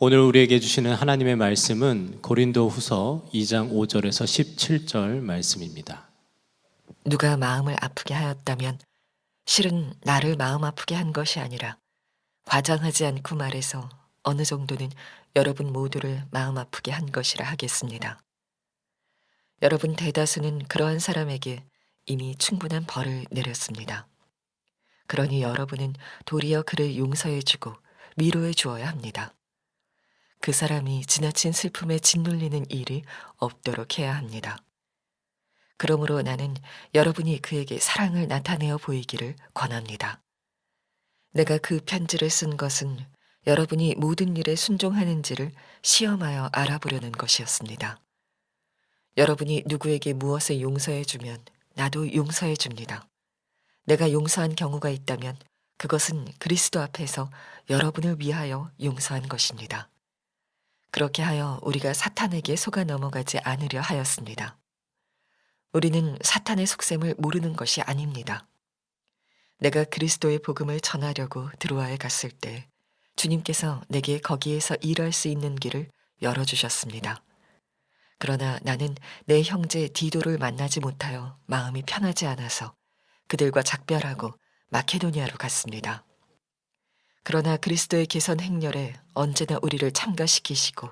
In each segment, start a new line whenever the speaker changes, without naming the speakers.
오늘 우리에게 주시는 하나님의 말씀은 고린도후서 2장 5절에서 17절 말씀입니다.
누가 마음을 아프게 하였다면 실은 나를 마음 아프게 한 것이 아니라 과장하지 않고 말해서 어느 정도는 여러분 모두를 마음 아프게 한 것이라 하겠습니다. 여러분 대다수는 그러한 사람에게 이미 충분한 벌을 내렸습니다. 그러니 여러분은 도리어 그를 용서해주고 위로해 주어야 합니다. 그 사람이 지나친 슬픔에 짓눌리는 일이 없도록 해야 합니다. 그러므로 나는 여러분이 그에게 사랑을 나타내어 보이기를 권합니다. 내가 그 편지를 쓴 것은 여러분이 모든 일에 순종하는지를 시험하여 알아보려는 것이었습니다. 여러분이 누구에게 무엇을 용서해 주면 나도 용서해 줍니다. 내가 용서한 경우가 있다면 그것은 그리스도 앞에서 여러분을 위하여 용서한 것입니다. 그렇게 하여 우리가 사탄에게 속아 넘어가지 않으려 하였습니다. 우리는 사탄의 속셈을 모르는 것이 아닙니다. 내가 그리스도의 복음을 전하려고 드로아에 갔을 때 주님께서 내게 거기에서 일할 수 있는 길을 열어주셨습니다. 그러나 나는 내 형제 디도를 만나지 못하여 마음이 편하지 않아서 그들과 작별하고 마케도니아로 갔습니다. 그러나 그리스도의 개선 행렬에 언제나 우리를 참가시키시고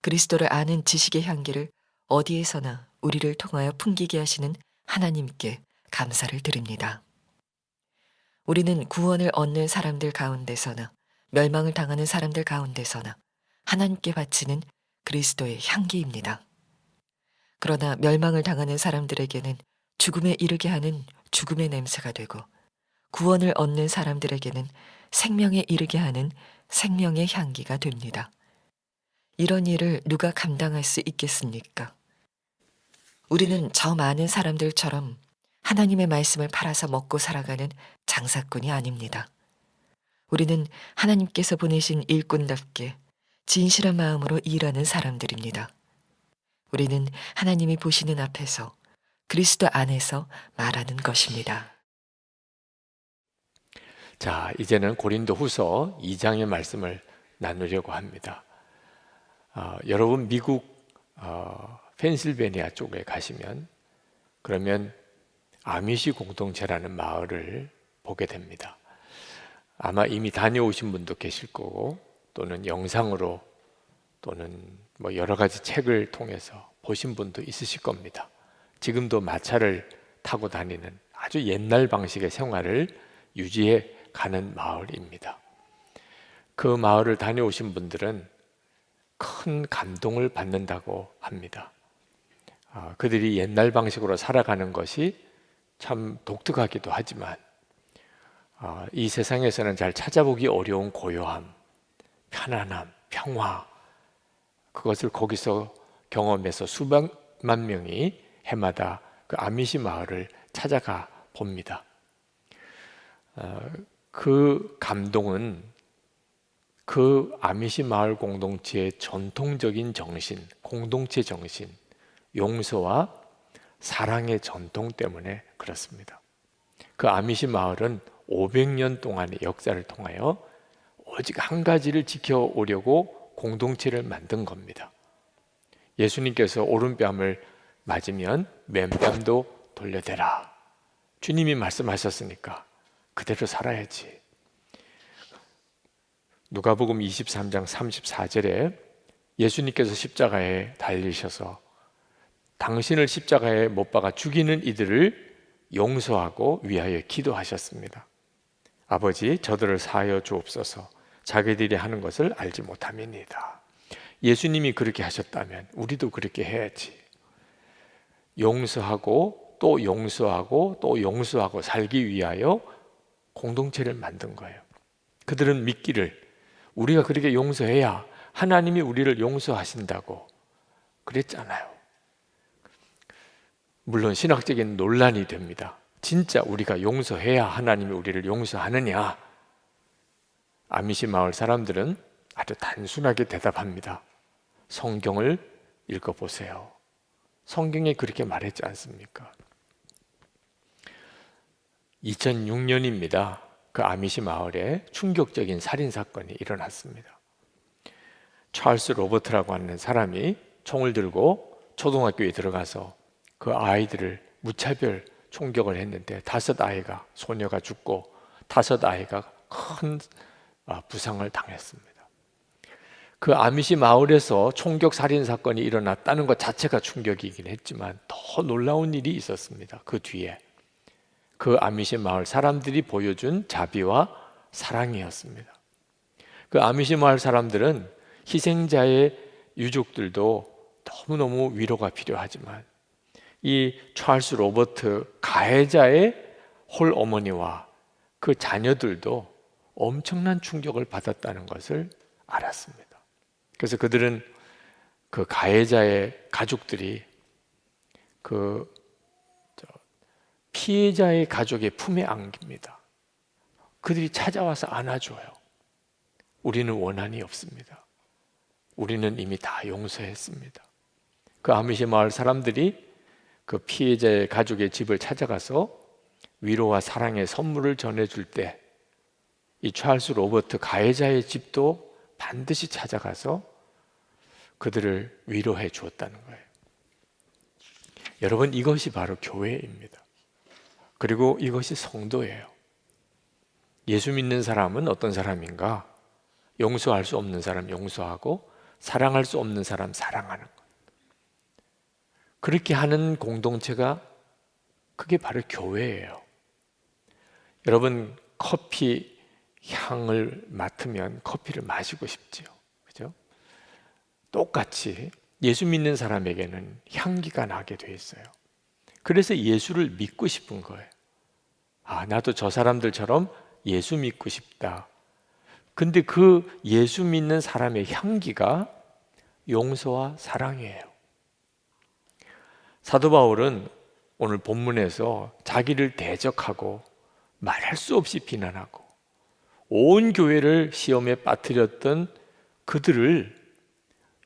그리스도를 아는 지식의 향기를 어디에서나 우리를 통하여 풍기게 하시는 하나님께 감사를 드립니다. 우리는 구원을 얻는 사람들 가운데서나 멸망을 당하는 사람들 가운데서나 하나님께 바치는 그리스도의 향기입니다. 그러나 멸망을 당하는 사람들에게는 죽음에 이르게 하는 죽음의 냄새가 되고 구원을 얻는 사람들에게는 생명에 이르게 하는 생명의 향기가 됩니다. 이런 일을 누가 감당할 수 있겠습니까? 우리는 저 많은 사람들처럼 하나님의 말씀을 팔아서 먹고 살아가는 장사꾼이 아닙니다. 우리는 하나님께서 보내신 일꾼답게 진실한 마음으로 일하는 사람들입니다. 우리는 하나님이 보시는 앞에서 그리스도 안에서 말하는 것입니다.
자, 이제는 고린도후서 2장의 말씀을 나누려고 합니다. 여러분 미국 펜실베니아 쪽에 가시면 그러면 아미시 공동체라는 마을을 보게 됩니다. 아마 이미 다녀오신 분도 계실 거고 또는 영상으로 또는 뭐 여러 가지 책을 통해서 보신 분도 있으실 겁니다. 지금도 마차를 타고 다니는 아주 옛날 방식의 생활을 유지해 가는 마을입니다. 그 마을을 다녀오신 분들은 큰 감동을 받는다고 합니다. 그들이 옛날 방식으로 살아가는 것이 참 독특하기도 하지만 이 세상에서는 잘 찾아보기 어려운 고요함, 편안함, 평화, 그것을 거기서 경험해서 수백만 명이 해마다 그 아미시 마을을 찾아가 봅니다. 그 감동은 그 아미시 마을 공동체의 전통적인 정신, 공동체 정신, 용서와 사랑의 전통 때문에 그렇습니다. 그 아미시 마을은 500년 동안의 역사를 통하여 오직 한 가지를 지켜오려고 공동체를 만든 겁니다. 예수님께서 오른뺨을 맞으면 왼뺨도 돌려대라. 주님이 말씀하셨으니까 그대로 살아야지. 누가복음 23장 34절에 예수님께서 십자가에 달리셔서 당신을 십자가에 못 박아 죽이는 이들을 용서하고 위하여 기도하셨습니다. 아버지, 저들을 사하여 주옵소서. 자기들이 하는 것을 알지 못함이니이다. 예수님이 그렇게 하셨다면 우리도 그렇게 해야지. 용서하고 또 용서하고 또 용서하고 살기 위하여 공동체를 만든 거예요. 그들은 믿기를 우리가 그렇게 용서해야 하나님이 우리를 용서하신다고 그랬잖아요. 물론 신학적인 논란이 됩니다. 진짜 우리가 용서해야 하나님이 우리를 용서하느냐? 아미시 마을 사람들은 아주 단순하게 대답합니다. 성경을 읽어보세요. 성경에 그렇게 말했지 않습니까? 2006년입니다. 그 아미시 마을에 충격적인 살인사건이 일어났습니다. 찰스 로버트라고 하는 사람이 총을 들고 초등학교에 들어가서 그 아이들을 무차별 총격을 했는데 5아이가, 소녀가 죽고 5아이가 큰 부상을 당했습니다. 그 아미시 마을에서 총격 살인 사건이 일어났다는 것 자체가 충격이긴 했지만 더 놀라운 일이 있었습니다. 그 뒤에 그 아미시 마을 사람들이 보여준 자비와 사랑이었습니다. 그 아미시 마을 사람들은 희생자의 유족들도 너무너무 위로가 필요하지만 이 찰스 로버트 가해자의 홀 어머니와 그 자녀들도 엄청난 충격을 받았다는 것을 알았습니다. 그래서 그들은 그 가해자의 가족들이 그 피해자의 가족의 품에 안깁니다. 그들이 찾아와서 안아줘요. 우리는 원한이 없습니다. 우리는 이미 다 용서했습니다. 그 아미시 마을 사람들이 그 피해자의 가족의 집을 찾아가서 위로와 사랑의 선물을 전해줄 때 이 찰스 로버트 가해자의 집도 반드시 찾아가서 그들을 위로해 주었다는 거예요. 여러분, 이것이 바로 교회입니다. 그리고 이것이 성도예요. 예수 믿는 사람은 어떤 사람인가? 용서할 수 없는 사람 용서하고 사랑할 수 없는 사람 사랑하는 것. 그렇게 하는 공동체가 그게 바로 교회예요. 여러분, 커피 향을 맡으면 커피를 마시고 싶지요. 그죠? 똑같이 예수 믿는 사람에게는 향기가 나게 돼 있어요. 그래서 예수를 믿고 싶은 거예요. 나도 저 사람들처럼 예수 믿고 싶다. 근데 그 예수 믿는 사람의 향기가 용서와 사랑이에요. 사도 바울은 오늘 본문에서 자기를 대적하고 말할 수 없이 비난하고 온 교회를 시험에 빠뜨렸던 그들을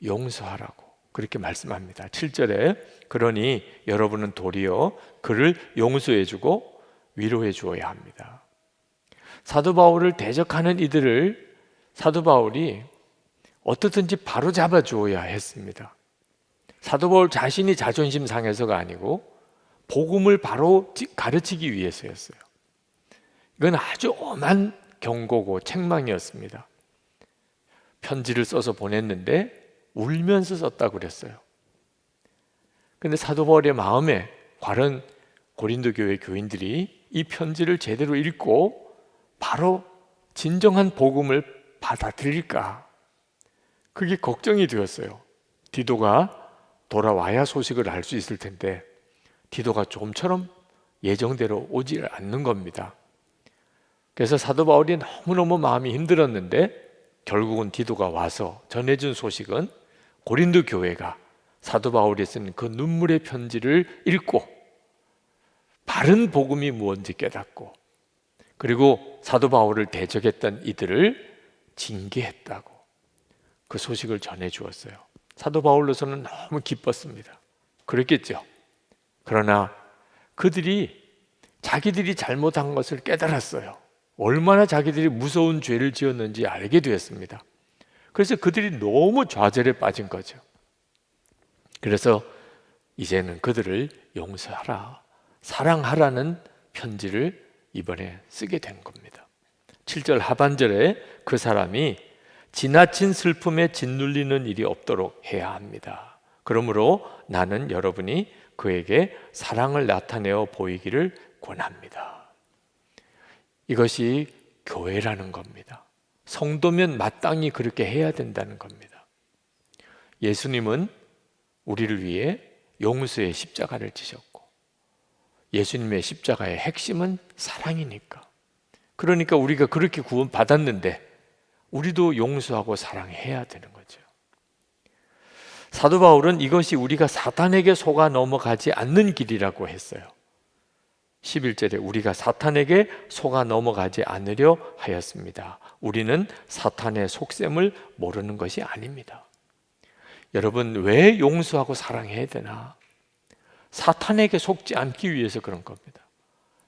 용서하라고 그렇게 말씀합니다. 7절에 그러니 여러분은 도리어 그를 용서해주고 위로해 주어야 합니다. 사도 바울을 대적하는 이들을 사도 바울이 어떻든지 바로 잡아 주어야 했습니다. 사도 바울 자신이 자존심 상해서가 아니고 복음을 바로 가르치기 위해서였어요. 이건 아주 엄한 경고고 책망이었습니다. 편지를 써서 보냈는데 울면서 썼다고 그랬어요. 근데 사도 바울의 마음에 과연 고린도 교회 교인들이 이 편지를 제대로 읽고 바로 진정한 복음을 받아들일까? 그게 걱정이 되었어요. 디도가 돌아와야 소식을 알 수 있을 텐데 디도가 좀처럼 예정대로 오지 않는 겁니다. 그래서 사도 바울이 너무너무 마음이 힘들었는데 결국은 디도가 와서 전해준 소식은 고린도 교회가 사도 바울이 쓴 그 눈물의 편지를 읽고 바른 복음이 무엇인지 깨닫고 그리고 사도 바울을 대적했던 이들을 징계했다고 그 소식을 전해주었어요. 사도 바울로서는 너무 기뻤습니다. 그랬겠죠. 그러나 그들이 자기들이 잘못한 것을 깨달았어요. 얼마나 자기들이 무서운 죄를 지었는지 알게 되었습니다. 그래서 그들이 너무 좌절에 빠진 거죠. 그래서 이제는 그들을 용서하라, 사랑하라는 편지를 이번에 쓰게 된 겁니다. 7절 하반절에 그 사람이 지나친 슬픔에 짓눌리는 일이 없도록 해야 합니다. 그러므로 나는 여러분이 그에게 사랑을 나타내어 보이기를 권합니다. 이것이 교회라는 겁니다. 성도면 마땅히 그렇게 해야 된다는 겁니다. 예수님은 우리를 위해 용서의 십자가를 지셨고 예수님의 십자가의 핵심은 사랑이니까. 그러니까 우리가 그렇게 구원받았는데 우리도 용서하고 사랑해야 되는 거죠. 사도 바울은 이것이 우리가 사탄에게 속아 넘어가지 않는 길이라고 했어요. 11절에 우리가 사탄에게 속아 넘어가지 않으려 하였습니다. 우리는 사탄의 속셈을 모르는 것이 아닙니다. 여러분, 왜 용서하고 사랑해야 되나? 사탄에게 속지 않기 위해서 그런 겁니다.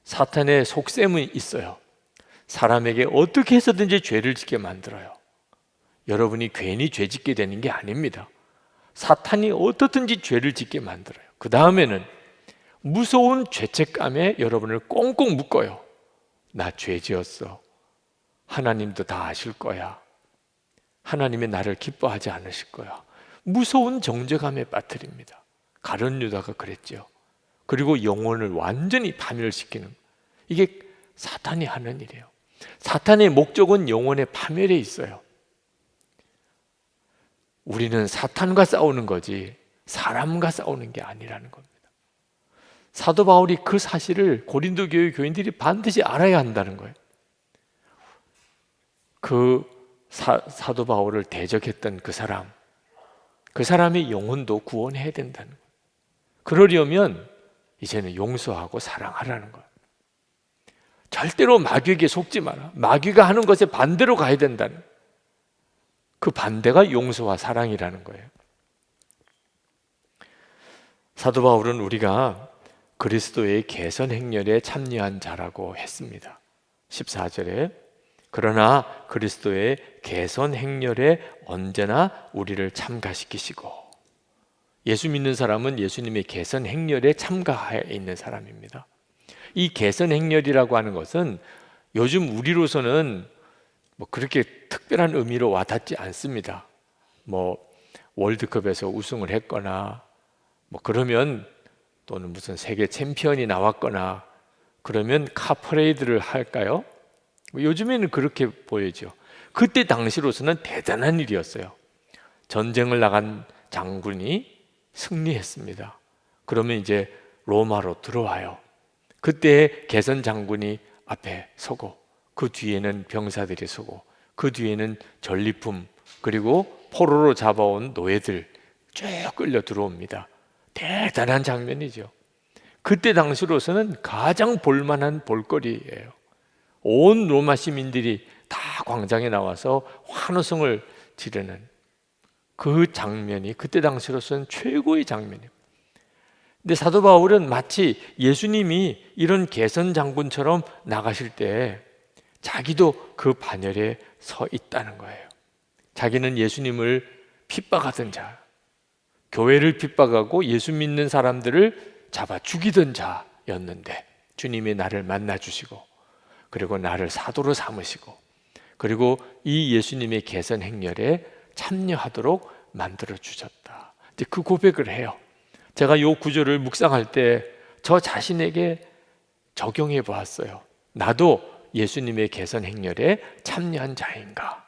사탄의 속셈은 있어요. 사람에게 어떻게 해서든지 죄를 짓게 만들어요. 여러분이 괜히 죄 짓게 되는 게 아닙니다. 사탄이 어떻든지 죄를 짓게 만들어요. 그 다음에는 무서운 죄책감에 여러분을 꽁꽁 묶어요. 나 죄 지었어. 하나님도 다 아실 거야. 하나님이 나를 기뻐하지 않으실 거야. 무서운 정죄감에 빠뜨립니다. 가룟 유다가 그랬죠. 그리고 영혼을 완전히 파멸시키는, 이게 사탄이 하는 일이에요. 사탄의 목적은 영혼의 파멸에 있어요. 우리는 사탄과 싸우는 거지 사람과 싸우는 게 아니라는 겁니다. 사도 바울이 그 사실을 고린도 교회 교인들이 반드시 알아야 한다는 거예요. 그 사도 바울을 대적했던 그 사람의 영혼도 구원해야 된다는 거예요. 그러려면 이제는 용서하고 사랑하라는 거예요. 절대로 마귀에게 속지 마라. 마귀가 하는 것에 반대로 가야 된다는, 그 반대가 용서와 사랑이라는 거예요. 사도 바울은 우리가 그리스도의 개선 행렬에 참여한 자라고 했습니다. 14절에 그러나 그리스도의 개선 행렬에 언제나 우리를 참가시키시고, 예수 믿는 사람은 예수님의 개선 행렬에 참가해 있는 사람입니다. 이 개선 행렬이라고 하는 것은 요즘 우리로서는 그렇게 특별한 의미로 와닿지 않습니다. 월드컵에서 우승을 했거나 그러면, 또는 무슨 세계 챔피언이 나왔거나 그러면 카퍼레이드를 할까요? 요즘에는 그렇게 보이죠. 그때 당시로서는 대단한 일이었어요. 전쟁을 나간 장군이 승리했습니다. 그러면 이제 로마로 들어와요. 그때 개선 장군이 앞에 서고, 그 뒤에는 병사들이 서고, 그 뒤에는 전리품 그리고 포로로 잡아온 노예들 쭉 끌려 들어옵니다. 대단한 장면이죠. 그때 당시로서는 가장 볼만한 볼거리예요. 온 로마 시민들이 다 광장에 나와서 환호성을 지르는 그 장면이 그때 당시로서는 최고의 장면이에요. 근데 사도 바울은 마치 예수님이 이런 개선 장군처럼 나가실 때 자기도 그 반열에 서 있다는 거예요. 자기는 예수님을 핍박하던 자, 교회를 핍박하고 예수 믿는 사람들을 잡아 죽이던 자였는데 주님이 나를 만나 주시고, 그리고 나를 사도로 삼으시고, 그리고 이 예수님의 개선 행렬에 참여하도록 만들어 주셨다. 이제 그 고백을 해요. 제가 이 구절을 묵상할 때 저 자신에게 적용해 보았어요. 나도 예수님의 개선 행렬에 참여한 자인가?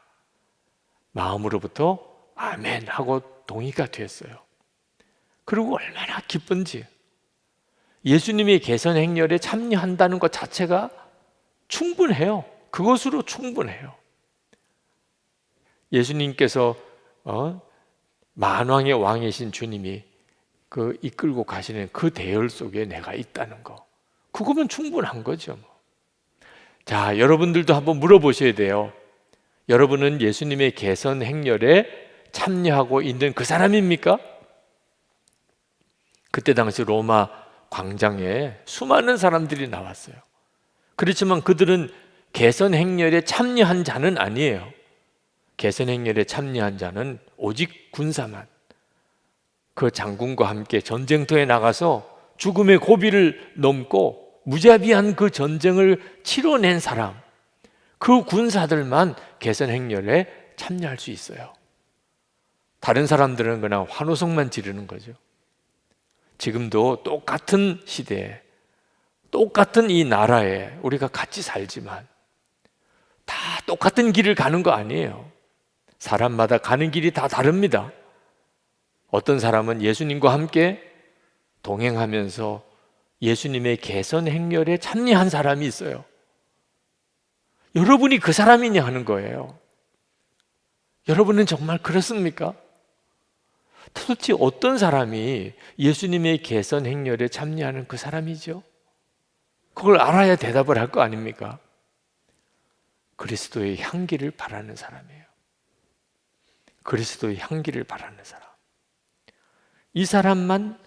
마음으로부터 아멘 하고 동의가 됐어요. 그리고 얼마나 기쁜지, 예수님의 개선 행렬에 참여한다는 것 자체가 충분해요. 그것으로 충분해요. 예수님께서 만왕의 왕이신 주님이 그 이끌고 가시는 그 대열 속에 내가 있다는 거, 그거면 충분한 거죠. 자, 여러분들도 한번 물어보셔야 돼요. 여러분은 예수님의 개선 행렬에 참여하고 있는 그 사람입니까? 그때 당시 로마 광장에 수많은 사람들이 나왔어요. 그렇지만 그들은 개선 행렬에 참여한 자는 아니에요. 개선 행렬에 참여한 자는 오직 군사만, 그 장군과 함께 전쟁터에 나가서 죽음의 고비를 넘고 무자비한 그 전쟁을 치러낸 사람, 그 군사들만 개선 행렬에 참여할 수 있어요. 다른 사람들은 그냥 환호성만 지르는 거죠. 지금도 똑같은 시대에, 똑같은 이 나라에 우리가 같이 살지만 다 똑같은 길을 가는 거 아니에요. 사람마다 가는 길이 다 다릅니다. 어떤 사람은 예수님과 함께 동행하면서 예수님의 개선 행렬에 참여한 사람이 있어요. 여러분이 그 사람이냐 하는 거예요. 여러분은 정말 그렇습니까? 도대체 어떤 사람이 예수님의 개선 행렬에 참여하는 그 사람이죠? 그걸 알아야 대답을 할 거 아닙니까? 그리스도의 향기를 바라는 사람이에요. 그리스도의 향기를 바라는 사람. 이 사람만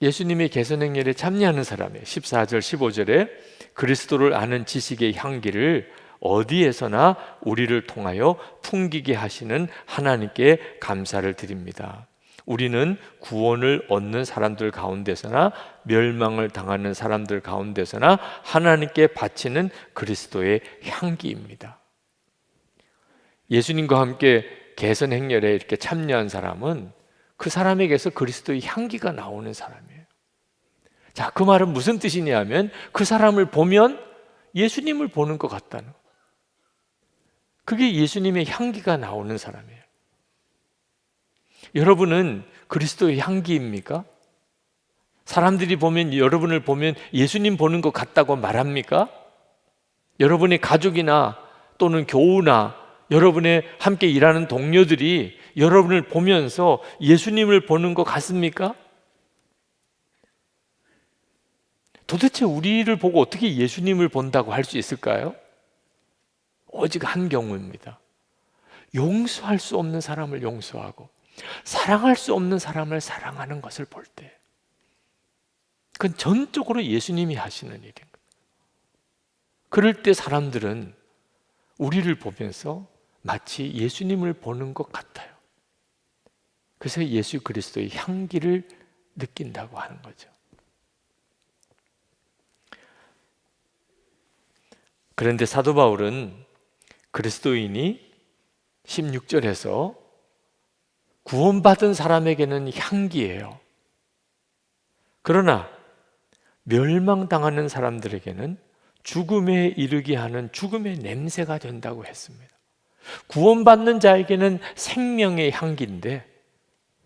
예수님의 개선 행렬에 참여하는 사람이에요. 14절 15절에 그리스도를 아는 지식의 향기를 어디에서나 우리를 통하여 풍기게 하시는 하나님께 감사를 드립니다. 우리는 구원을 얻는 사람들 가운데서나 멸망을 당하는 사람들 가운데서나 하나님께 바치는 그리스도의 향기입니다. 예수님과 함께 개선 행렬에 이렇게 참여한 사람은 그 사람에게서 그리스도의 향기가 나오는 사람이에요. 자, 그 말은 무슨 뜻이냐면 그 사람을 보면 예수님을 보는 것 같다는 거. 그게 예수님의 향기가 나오는 사람이에요. 여러분은 그리스도의 향기입니까? 사람들이 보면, 여러분을 보면 예수님 보는 것 같다고 말합니까? 여러분의 가족이나 또는 교우나 여러분의 함께 일하는 동료들이 여러분을 보면서 예수님을 보는 것 같습니까? 도대체 우리를 보고 어떻게 예수님을 본다고 할 수 있을까요? 오직 한 경우입니다. 용서할 수 없는 사람을 용서하고 사랑할 수 없는 사람을 사랑하는 것을 볼 때, 그건 전적으로 예수님이 하시는 일인 거예요. 그럴 때 사람들은 우리를 보면서 마치 예수님을 보는 것 같아요. 그래서 예수 그리스도의 향기를 느낀다고 하는 거죠. 그런데 사도 바울은 그리스도인이 16절에서 구원받은 사람에게는 향기예요. 그러나 멸망당하는 사람들에게는 죽음에 이르게 하는 죽음의 냄새가 된다고 했습니다. 구원받는 자에게는 생명의 향기인데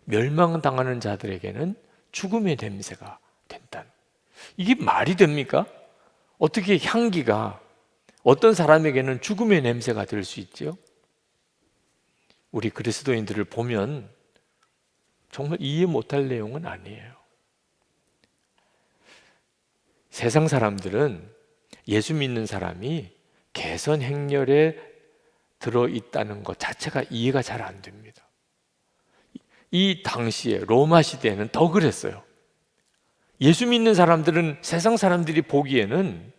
멸망당하는 자들에게는 죽음의 냄새가 된다. 이게 말이 됩니까? 어떻게 향기가 어떤 사람에게는 죽음의 냄새가 될 수 있죠? 우리 그리스도인들을 보면 정말 이해 못할 내용은 아니에요. 세상 사람들은 예수 믿는 사람이 개선 행렬에 들어있다는 것 자체가 이해가 잘 안 됩니다. 이 당시에 로마 시대에는 더 그랬어요. 예수 믿는 사람들은 세상 사람들이 보기에는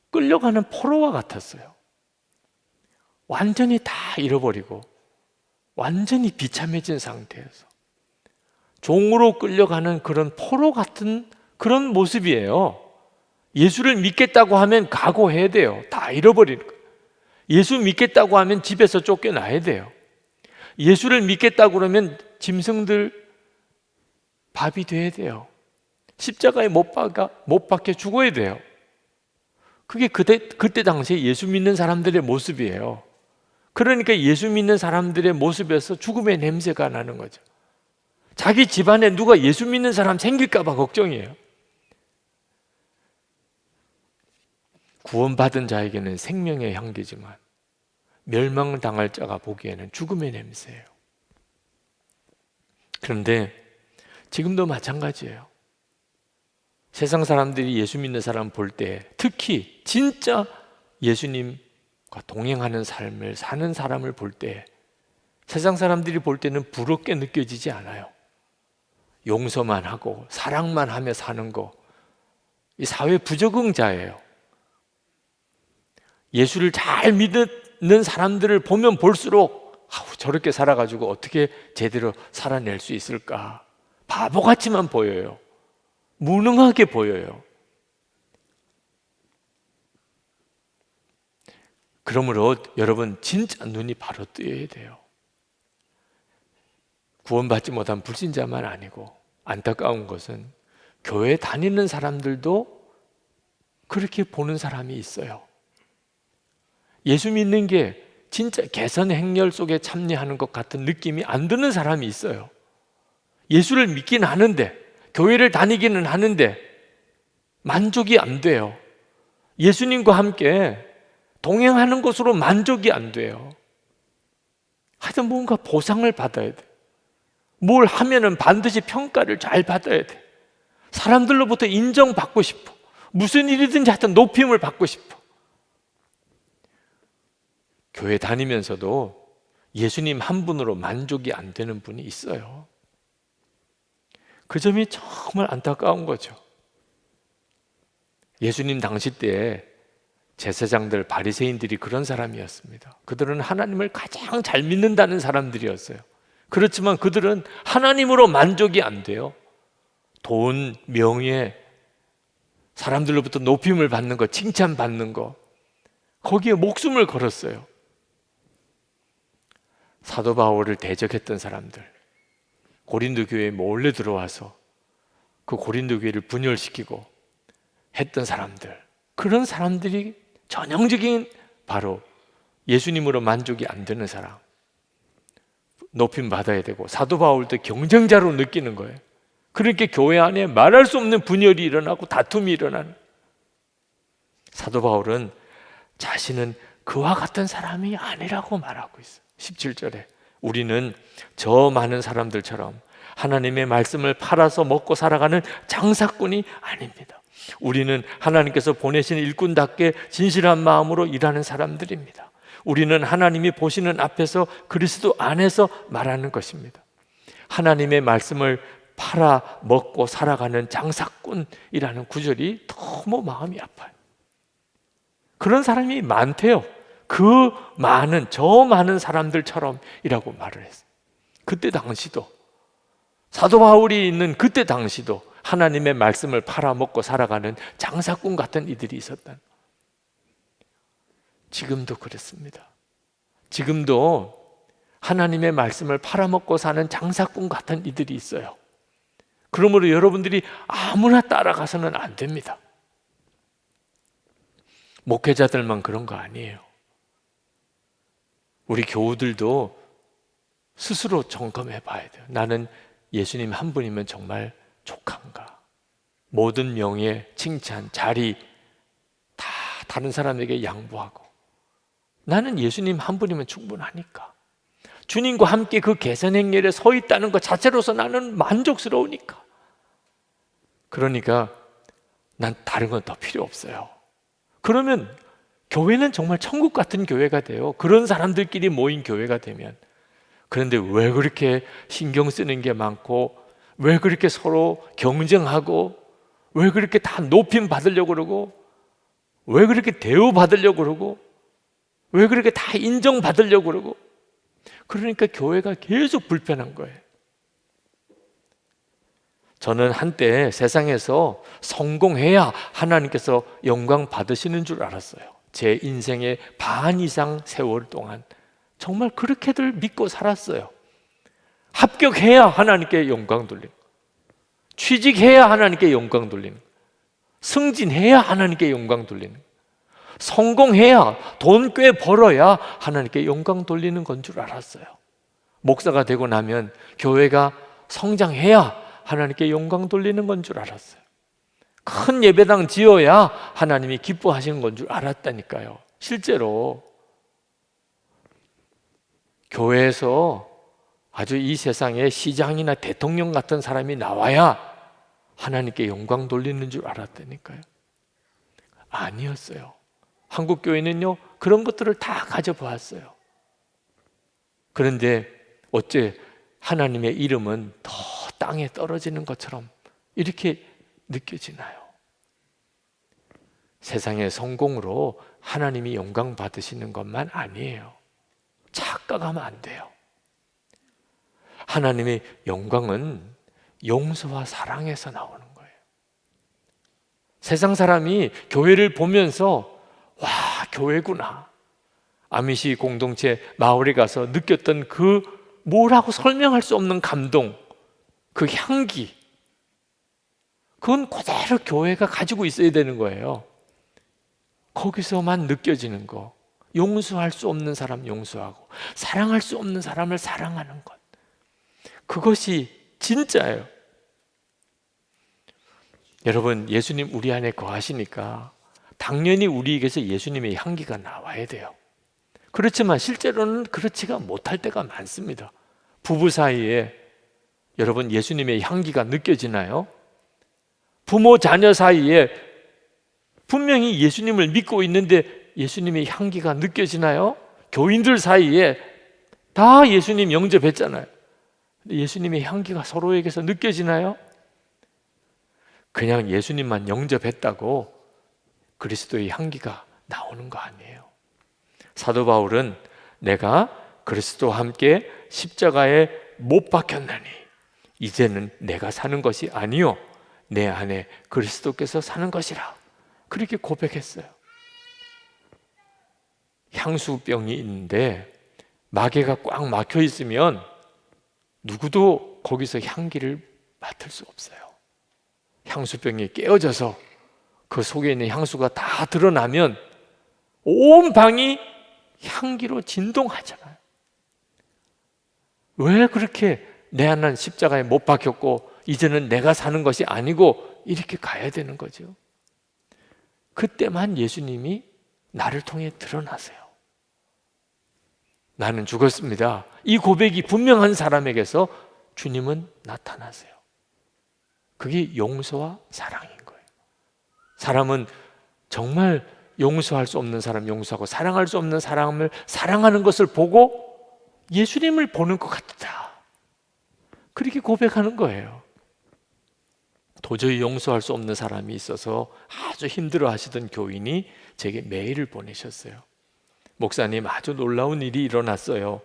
끌려가는 포로와 같았어요. 완전히 다 잃어버리고 완전히 비참해진 상태에서 종으로 끌려가는 그런 포로 같은 그런 모습이에요. 예수를 믿겠다고 하면 각오해야 돼요. 다 잃어버리는 거예요. 예수 믿겠다고 하면 집에서 쫓겨나야 돼요. 예수를 믿겠다고 그러면 짐승들 밥이 돼야 돼요. 십자가에 못 박혀 죽어야 돼요. 그게 그때 당시에 예수 믿는 사람들의 모습이에요. 그러니까 예수 믿는 사람들의 모습에서 죽음의 냄새가 나는 거죠. 자기 집안에 누가 예수 믿는 사람 생길까 봐 걱정이에요. 구원받은 자에게는 생명의 향기지만 멸망당할 자가 보기에는 죽음의 냄새예요. 그런데 지금도 마찬가지예요. 세상 사람들이 예수 믿는 사람 볼 때, 특히 진짜 예수님과 동행하는 삶을 사는 사람을 볼 때, 세상 사람들이 볼 때는 부럽게 느껴지지 않아요. 용서만 하고 사랑만 하며 사는 거, 이 사회 부적응자예요. 예수를 잘 믿는 사람들을 보면 볼수록 저렇게 살아가지고 어떻게 제대로 살아낼 수 있을까? 바보같이만 보여요. 무능하게 보여요. 그러므로 여러분 진짜 눈이 바로 뜨여야 돼요. 구원받지 못한 불신자만 아니고 안타까운 것은 교회 다니는 사람들도 그렇게 보는 사람이 있어요. 예수 믿는 게 진짜 개선 행렬 속에 참여하는 것 같은 느낌이 안 드는 사람이 있어요. 예수를 믿긴 하는데, 교회를 다니기는 하는데 만족이 안 돼요. 예수님과 함께 동행하는 것으로 만족이 안 돼요. 하여튼 뭔가 보상을 받아야 돼. 뭘 하면은 반드시 평가를 잘 받아야 돼. 사람들로부터 인정받고 싶어. 무슨 일이든지 하여튼 높임을 받고 싶어. 교회 다니면서도 예수님 한 분으로 만족이 안 되는 분이 있어요. 그 점이 정말 안타까운 거죠. 예수님 당시 때에 제사장들, 바리새인들이 그런 사람이었습니다. 그들은 하나님을 가장 잘 믿는다는 사람들이었어요. 그렇지만 그들은 하나님으로 만족이 안 돼요. 돈, 명예, 사람들로부터 높임을 받는 것, 칭찬받는 것, 거기에 목숨을 걸었어요. 사도 바울을 대적했던 사람들, 고린도 교회에 몰래 들어와서 그 고린도 교회를 분열시키고 했던 사람들, 그런 사람들이 전형적인 바로 예수님으로 만족이 안 되는 사람, 높임 받아야 되고 사도 바울도 경쟁자로 느끼는 거예요. 그렇게 교회 안에 말할 수 없는 분열이 일어나고 다툼이 일어나는. 사도 바울은 자신은 그와 같은 사람이 아니라고 말하고 있어요. 17절에 우리는 저 많은 사람들처럼 하나님의 말씀을 팔아서 먹고 살아가는 장사꾼이 아닙니다. 우리는 하나님께서 보내신 일꾼답게 진실한 마음으로 일하는 사람들입니다. 우리는 하나님이 보시는 앞에서 그리스도 안에서 말하는 것입니다. 하나님의 말씀을 팔아 먹고 살아가는 장사꾼이라는 구절이 너무 마음이 아파요. 그런 사람이 많대요. 그 많은, 저 많은 사람들처럼이라고 말을 했어요. 그때 당시도, 사도 바울이 있는 그때 당시도 하나님의 말씀을 팔아먹고 살아가는 장사꾼 같은 이들이 있었다. 지금도 그렇습니다. 지금도 하나님의 말씀을 팔아먹고 사는 장사꾼 같은 이들이 있어요. 그러므로 여러분들이 아무나 따라가서는 안 됩니다. 목회자들만 그런 거 아니에요. 우리 교우들도 스스로 점검해 봐야 돼요. 나는 예수님 한 분이면 정말 족한가? 모든 명예, 칭찬, 자리 다 다른 사람에게 양보하고 나는 예수님 한 분이면 충분하니까, 주님과 함께 그 계산행렬에 서 있다는 것 자체로서 나는 만족스러우니까, 그러니까 난 다른 건 더 필요 없어요. 그러면 교회는 정말 천국 같은 교회가 돼요. 그런 사람들끼리 모인 교회가 되면. 그런데 왜 그렇게 신경 쓰는 게 많고, 왜 그렇게 서로 경쟁하고, 왜 그렇게 다 높임 받으려고 그러고, 왜 그렇게 대우받으려고 그러고, 왜 그렇게 다 인정받으려고 그러고, 그러니까 교회가 계속 불편한 거예요. 저는 한때 세상에서 성공해야 하나님께서 영광 받으시는 줄 알았어요. 제 인생의 반 이상 세월 동안 정말 그렇게들 믿고 살았어요. 합격해야 하나님께 영광 돌리는, 취직해야 하나님께 영광 돌리는, 승진해야 하나님께 영광 돌리는, 성공해야, 돈 꽤 벌어야 하나님께 영광 돌리는 건 줄 알았어요. 목사가 되고 나면 교회가 성장해야 하나님께 영광 돌리는 건 줄 알았어요. 큰 예배당 지어야 하나님이 기뻐하시는 건 줄 알았다니까요. 실제로 교회에서 아주 이 세상에 시장이나 대통령 같은 사람이 나와야 하나님께 영광 돌리는 줄 알았다니까요. 아니었어요. 한국 교회는요, 그런 것들을 다 가져보았어요. 그런데 어째 하나님의 이름은 더 땅에 떨어지는 것처럼 이렇게 느껴지나요? 세상의 성공으로 하나님이 영광 받으시는 것만 아니에요. 착각하면 안 돼요. 하나님의 영광은 용서와 사랑에서 나오는 거예요. 세상 사람이 교회를 보면서 와, 교회구나, 아미시 공동체 마을에 가서 느꼈던 그 뭐라고 설명할 수 없는 감동, 그 향기, 그건 그대로 교회가 가지고 있어야 되는 거예요. 거기서만 느껴지는 거, 용서할 수 없는 사람 용서하고 사랑할 수 없는 사람을 사랑하는 것, 그것이 진짜예요. 여러분, 예수님 우리 안에 거하시니까 당연히 우리에게서 예수님의 향기가 나와야 돼요. 그렇지만 실제로는 그렇지가 못할 때가 많습니다. 부부 사이에 여러분 예수님의 향기가 느껴지나요? 부모 자녀 사이에 분명히 예수님을 믿고 있는데 예수님의 향기가 느껴지나요? 교인들 사이에 다 예수님 영접했잖아요. 예수님의 향기가 서로에게서 느껴지나요? 그냥 예수님만 영접했다고 그리스도의 향기가 나오는 거 아니에요. 사도 바울은 내가 그리스도와 함께 십자가에 못 박혔나니 이제는 내가 사는 것이 아니요 내 안에 그리스도께서 사는 것이라 그렇게 고백했어요. 향수병이 있는데 마개가 꽉 막혀 있으면 누구도 거기서 향기를 맡을 수 없어요. 향수병이 깨어져서 그 속에 있는 향수가 다 드러나면 온 방이 향기로 진동하잖아요. 왜 그렇게 내 안은 십자가에 못 박혔고 이제는 내가 사는 것이 아니고 이렇게 가야 되는 거죠. 그때만 예수님이 나를 통해 드러나세요. 나는 죽었습니다. 이 고백이 분명한 사람에게서 주님은 나타나세요. 그게 용서와 사랑인 거예요. 사람은 정말 용서할 수 없는 사람 용서하고 사랑할 수 없는 사람을 사랑하는 것을 보고 예수님을 보는 것 같다. 그렇게 고백하는 거예요. 도저히 용서할 수 없는 사람이 있어서 아주 힘들어 하시던 교인이 제게 메일을 보내셨어요. 목사님, 아주 놀라운 일이 일어났어요.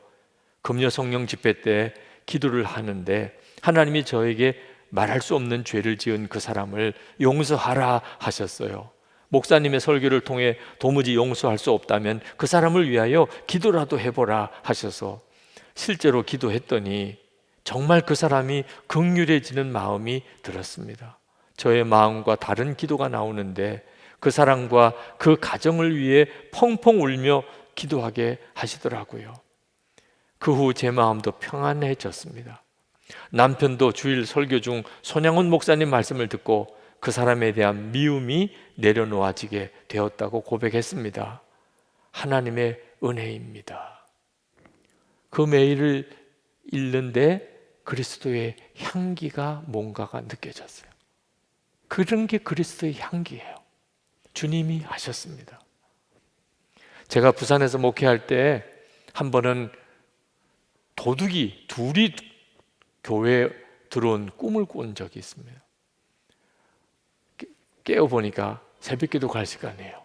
금요 성령 집회 때 기도를 하는데 하나님이 저에게 말할 수 없는 죄를 지은 그 사람을 용서하라 하셨어요. 목사님의 설교를 통해 도무지 용서할 수 없다면 그 사람을 위하여 기도라도 해보라 하셔서 실제로 기도했더니 정말 그 사람이 긍휼해지는 마음이 들었습니다. 저의 마음과 다른 기도가 나오는데 그 사람과 그 가정을 위해 펑펑 울며 기도하게 하시더라고요. 그 후 제 마음도 평안해졌습니다. 남편도 주일 설교 중 손양훈 목사님 말씀을 듣고 그 사람에 대한 미움이 내려놓아지게 되었다고 고백했습니다. 하나님의 은혜입니다. 그 메일을 읽는데 그리스도의 향기가 뭔가가 느껴졌어요. 그런 게 그리스도의 향기예요. 주님이 하셨습니다. 제가 부산에서 목회할 때 한 번은 도둑이 둘이 교회에 들어온 꿈을 꾼 적이 있습니다. 깨어보니까 새벽기도 갈 시간이에요.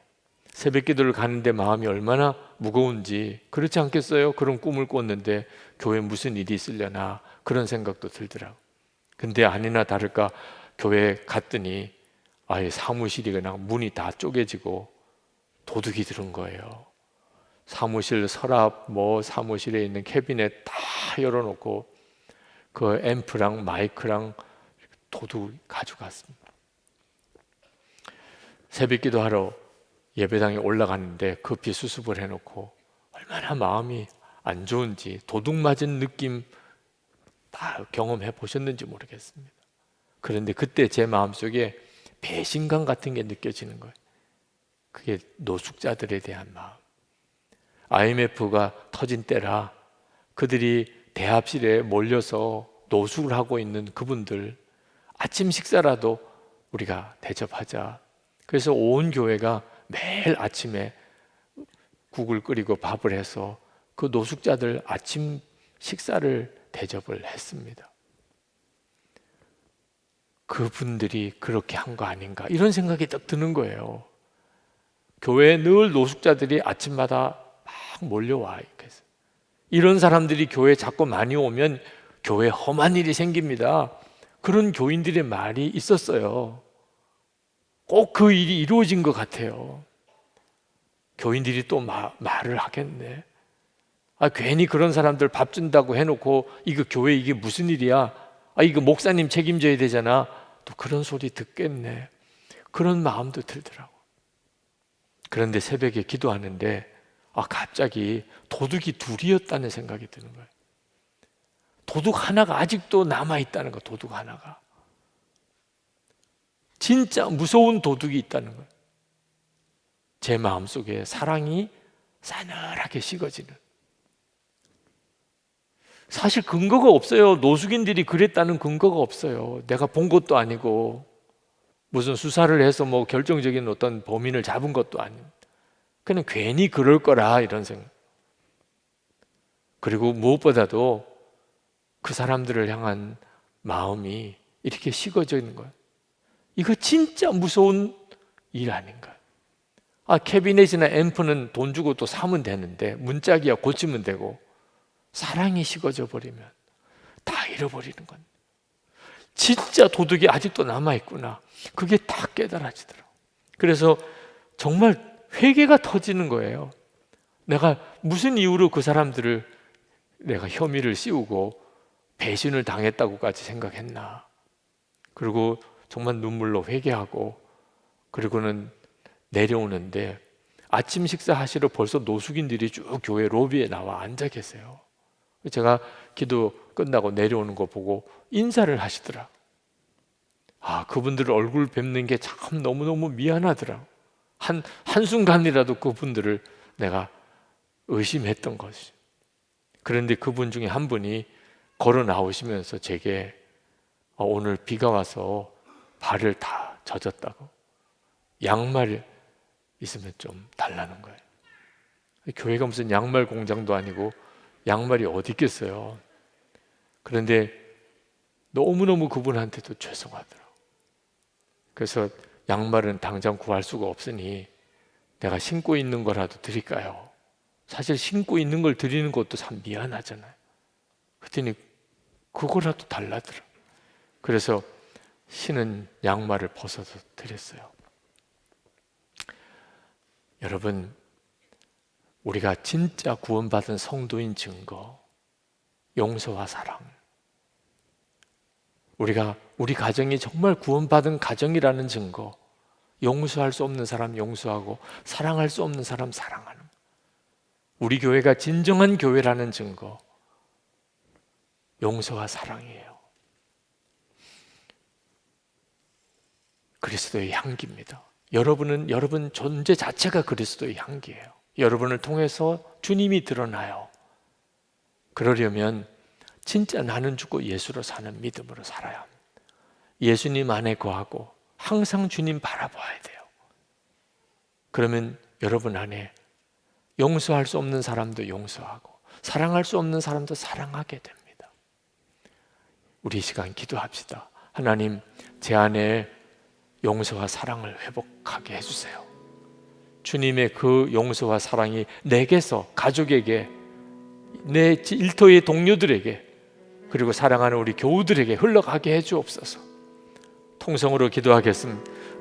새벽기도를 가는데 마음이 얼마나 무거운지 그렇지 않겠어요? 그런 꿈을 꿨는데 교회에 무슨 일이 있으려나 그런 생각도 들더라고요. 근데 아니나 다를까 교회에 갔더니 아예 사무실이 그냥 문이 다 쪼개지고 도둑이 들은 거예요. 사무실 서랍 사무실에 있는 캐비넷 다 열어놓고 그 앰프랑 마이크랑 도둑 가져갔습니다. 새벽기도 하러 예배당에 올라갔는데 급히 수습을 해놓고 얼마나 마음이 안 좋은지 도둑 맞은 느낌 다 경험해 보셨는지 모르겠습니다. 그런데 그때 제 마음속에 배신감 같은 게 느껴지는 거예요. 그게 노숙자들에 대한 마음. IMF가 터진 때라 그들이 대합실에 몰려서 노숙을 하고 있는 그분들 아침 식사라도 우리가 대접하자. 그래서 온 교회가 매일 아침에 국을 끓이고 밥을 해서 그 노숙자들 아침 식사를 대접을 했습니다. 그분들이 그렇게 한 거 아닌가 이런 생각이 딱 드는 거예요. 교회에 늘 노숙자들이 아침마다 막 몰려와. 이런 사람들이 교회에 자꾸 많이 오면 교회에 험한 일이 생깁니다. 그런 교인들의 말이 있었어요. 꼭 그 일이 이루어진 것 같아요. 교인들이 또 말을 하겠네. 괜히 그런 사람들 밥 준다고 해놓고 이거 교회 이게 무슨 일이야? 이거 목사님 책임져야 되잖아. 또 그런 소리 듣겠네. 그런 마음도 들더라고. 그런데 새벽에 기도하는데 갑자기 도둑이 둘이었다는 생각이 드는 거예요. 도둑 하나가 아직도 남아있다는 거예요. 도둑 하나가. 진짜 무서운 도둑이 있다는 거예요. 제 마음속에 사랑이 싸늘하게 식어지는. 사실 근거가 없어요. 노숙인들이 그랬다는 근거가 없어요. 내가 본 것도 아니고 무슨 수사를 해서 결정적인 어떤 범인을 잡은 것도 아니고 그냥 괜히 그럴 거라 이런 생각. 그리고 무엇보다도 그 사람들을 향한 마음이 이렇게 식어져 있는 거예요. 이거 진짜 무서운 일 아닌가. 캐비넷이나 앰프는 돈 주고 또 사면 되는데, 문짝이야 고치면 되고, 사랑이 식어져 버리면 다 잃어버리는 건, 진짜 도둑이 아직도 남아있구나, 그게 다 깨달아지더라고요. 그래서 정말 회개가 터지는 거예요. 내가 무슨 이유로 그 사람들을 내가 혐의를 씌우고 배신을 당했다고까지 생각했나. 그리고 정말 눈물로 회개하고, 그리고는 내려오는데 아침 식사하시러 벌써 노숙인들이 쭉 교회 로비에 나와 앉아 계세요. 제가 기도 끝나고 내려오는 거 보고 인사를 하시더라. 그분들 얼굴 뵙는 게 참 너무너무 미안하더라. 한순간이라도 그분들을 내가 의심했던 것이. 그런데 그분 중에 한 분이 걸어 나오시면서 제게 오늘 비가 와서 발을 다 젖었다고, 양말 있으면 좀 달라는 거예요. 교회가 무슨 양말 공장도 아니고 양말이 어디 있겠어요. 그런데 너무너무 그분한테도 죄송하더라고요. 그래서 양말은 당장 구할 수가 없으니 내가 신고 있는 거라도 드릴까요? 사실 신고 있는 걸 드리는 것도 참 미안하잖아요. 그랬더니 그거라도 달라더라. 그래서 신은 양말을 벗어서 드렸어요. 여러분, 우리가 진짜 구원받은 성도인 증거, 용서와 사랑. 우리 가정이 정말 구원받은 가정이라는 증거, 용서할 수 없는 사람 용서하고 사랑할 수 없는 사람 사랑하는, 우리 교회가 진정한 교회라는 증거, 용서와 사랑이에요. 그리스도의 향기입니다. 여러분 존재 자체가 그리스도의 향기예요. 여러분을 통해서 주님이 드러나요. 그러려면 진짜 나는 죽고 예수로 사는 믿음으로 살아야 합니다. 예수님 안에 거하고 항상 주님 바라봐야 돼요. 그러면 여러분 안에 용서할 수 없는 사람도 용서하고 사랑할 수 없는 사람도 사랑하게 됩니다. 우리 이 시간 기도합시다. 하나님, 제 안에 용서와 사랑을 회복하게 해주세요. 주님의 그 용서와 사랑이 내게서 가족에게, 내 일터의 동료들에게, 그리고 사랑하는 우리 교우들에게 흘러가게 해주옵소서. 통성으로 기도하겠습니다.